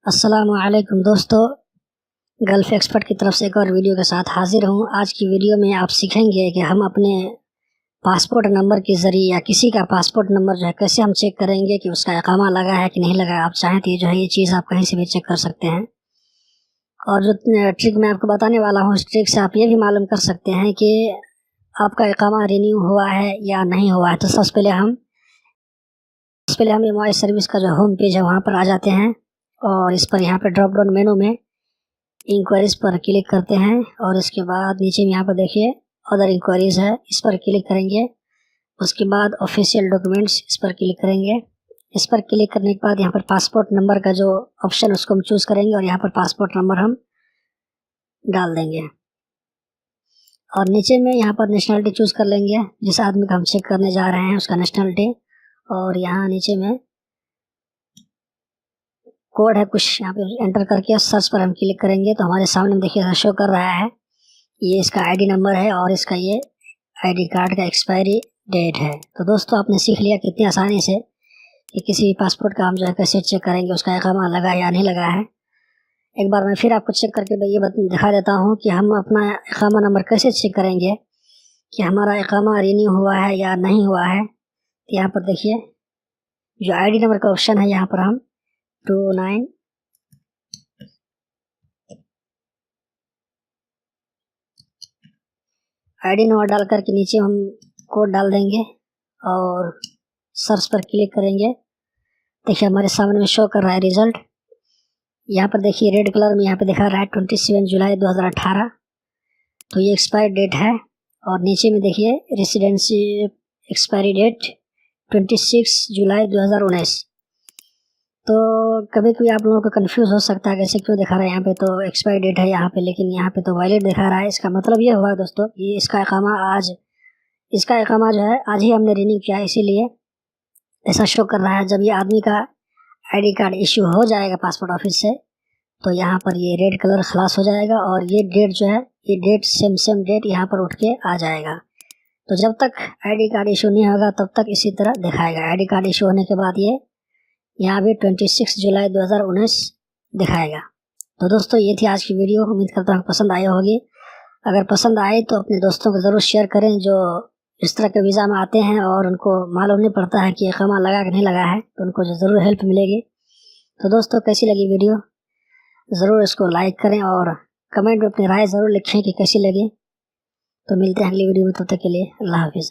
अस्सलामुअलैकुम दोस्तों, gulf expert की तरफ से एक और वीडियो के साथ हाज़िर हूँ। आज की वीडियो में आप सीखेंगे कि हम अपने पासपोर्ट नंबर के ज़रिए या किसी का पासपोर्ट नंबर जो है कैसे हम चेक करेंगे कि उसका इकामा लगा है कि नहीं लगा है। आप चाहें तो ये जो है ये चीज़ आप कहीं से भी चेक कर सकते हैं। और जो ट्रिक मैं आपको बताने वाला हूँ, इस ट्रिक से आप ये भी मालूम कर सकते हैं कि आपका इकामा रिन्यू हुआ है या नहीं हुआ है। तो सबसे पहले हम एमआई सर्विस का जो होम पेज है वहाँ पर आ जाते हैं और इस पर यहाँ पर ड्रॉप डाउन मेनू में इंक्वायरीज़ पर क्लिक करते हैं और इसके बाद नीचे में यहाँ पर देखिए अदर इंक्वायरीज़ है, इस पर क्लिक करेंगे। उसके बाद ऑफिशियल डॉक्यूमेंट्स, इस पर क्लिक करेंगे। इस पर क्लिक करने के बाद यहाँ पर पासपोर्ट नंबर का जो ऑप्शन उसको हम चूज़ करेंगे और यहाँ पर पासपोर्ट नंबर हम डाल देंगे और नीचे में यहाँ पर नेशनलिटी चूज़ कर लेंगे, जिस आदमी का हम चेक करने जा रहे हैं उसका नेशनलिटी। और यहाँ नीचे में कोड है कुछ, यहाँ पे एंटर करके सर्च पर हम क्लिक करेंगे तो हमारे सामने देखिए शो कर रहा है ये इसका आईडी नंबर है और इसका ये आईडी कार्ड का एक्सपायरी डेट है। तो दोस्तों आपने सीख लिया कितनी आसानी से कि किसी भी पासपोर्ट का हम जो है कैसे चेक करेंगे उसका इकामा लगा या नहीं लगा है। एक बार मैं फिर आपको चेक करके ये दिखा देता हूँ कि हम अपना इकामा नंबर कैसे चेक करेंगे कि हमारा इकामा रिन्यू हुआ है या नहीं हुआ है। तो यहाँ पर देखिए जो आईडी नंबर का ऑप्शन है, यहाँ पर हम 29 आईडी नंबर डाल करके नीचे हम कोड डाल देंगे और सर्च पर क्लिक करेंगे। देखिए हमारे सामने में शो कर रहा है रिजल्ट। यहाँ पर देखिए रेड कलर में यहाँ पे दिखा रहा है 27 जुलाई 2018, तो ये एक्सपायर डेट है। और नीचे में देखिए रेसिडेंसी एक्सपायरी डेट 26 जुलाई 2019। तो कभी कभी आप लोगों को कंफ्यूज हो सकता है कैसे क्यों दिखा रहा है यहाँ पे तो एक्सपायरी डेट है यहाँ पे, लेकिन यहाँ पे तो वैलिड दिखा रहा है। इसका मतलब ये हुआ दोस्तों, ये इसका इकामा जो है आज ही हमने रिन्यू किया, इसीलिए ऐसा शो कर रहा है। जब ये आदमी का आईडी कार्ड इश्यू हो जाएगा पासपोर्ट ऑफिस से तो यहाँ पर ये रेड कलर खलास हो जाएगा और ये डेट जो है ये डेट सेम डेट यहाँ पर उठ के आ जाएगा। तो जब तक आईडी कार्ड इशू नहीं होगा तब तक इसी तरह दिखाएगा। आईडी कार्ड इशू होने के बाद ये यहाँ भी 26 जुलाई 2019 दिखाएगा। तो दोस्तों ये थी आज की वीडियो, उम्मीद करता हूँ पसंद आई होगी। अगर पसंद आए तो अपने दोस्तों को ज़रूर शेयर करें जो इस तरह के वीज़ा में आते हैं और उनको मालूम नहीं पड़ता है कि इकामा लगा कि नहीं लगा है, तो उनको ज़रूर हेल्प मिलेगी। तो दोस्तों कैसी लगी वीडियो, ज़रूर इसको लाइक करें और कमेंट में अपनी राय ज़रूर लिखें कि कैसी लगी। तो मिलते हैं अगली वीडियो में, तब तक के लिए अल्लाह हाफिज़।